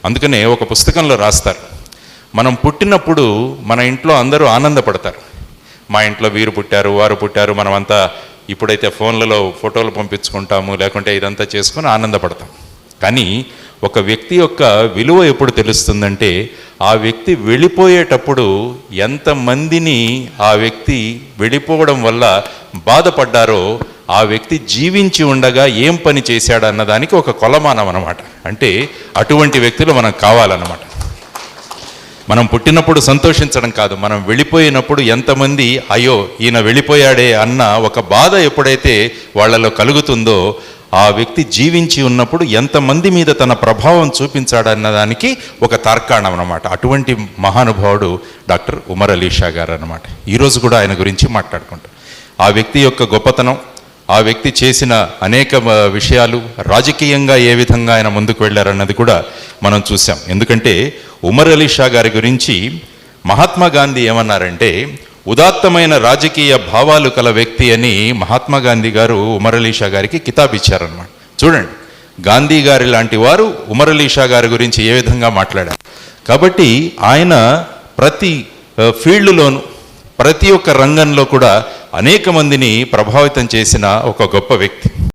అందుకనే ఒక పుస్తకంలో రాస్తారు, మనం పుట్టినప్పుడు మన ఇంట్లో అందరూ ఆనందపడతారు. మా ఇంట్లో వీరు పుట్టారు, వారు పుట్టారు, మనమంతా ఇప్పుడైతే ఫోన్లలో ఫోటోలు పంపించుకుంటాము, లేకుంటే ఇదంతా చేసుకొని ఆనందపడతాం. కానీ ఒక వ్యక్తి యొక్క విలువ ఎప్పుడు తెలుస్తుందంటే, ఆ వ్యక్తి వెళ్ళిపోయేటప్పుడు ఎంతమందిని ఆ వ్యక్తి వెళ్ళిపోవడం వల్ల బాధపడ్డారో, ఆ వ్యక్తి జీవించి ఉండగా ఏం పని చేశాడు అన్నదానికి ఒక కొలమానం అన్నమాట. అంటే అటువంటి వ్యక్తులు మనకు కావాలన్నమాట. మనం పుట్టినప్పుడు సంతోషించడం కాదు, మనం వెళ్ళిపోయినప్పుడు ఎంతమంది అయ్యో ఈయన వెళ్ళిపోయాడే అన్న ఒక బాధ ఎప్పుడైతే వాళ్ళలో కలుగుతుందో, ఆ వ్యక్తి జీవించి ఉన్నప్పుడు ఎంతమంది మీద తన ప్రభావం చూపించాడన్నదానికి ఒక తార్కాణం అన్నమాట. అటువంటి మహానుభావుడు డాక్టర్ ఉమర్ అలీ షా గారు అన్నమాట. ఈరోజు కూడా ఆయన గురించి మాట్లాడుకుంటాం. ఆ వ్యక్తి యొక్క గొప్పతనం, ఆ వ్యక్తి చేసిన అనేక విషయాలు, రాజకీయంగా ఏ విధంగా ఆయన ముందుకు వెళ్ళారన్నది కూడా మనం చూసాం. ఎందుకంటే ఉమర్ అలీ షా గారి గురించి మహాత్మా గాంధీ ఏమన్నారంటే, ఉదాత్తమైన రాజకీయ భావాలు కల వ్యక్తి అని మహాత్మా గాంధీ గారు ఉమర్ అలీ షా గారికి కితాబ్ ఇచ్చారన్నమాట. చూడండి, గాంధీ గారి లాంటి వారు ఉమర్ అలీ షా గారి గురించి ఏ విధంగా మాట్లాడారు. కాబట్టి ఆయన ప్రతి ఫీల్డ్లోనూ, ప్రతి ఒక్క రంగంలో కూడా అనేక మందిని ప్రభావితం చేసిన ఒక గొప్ప వ్యక్తి.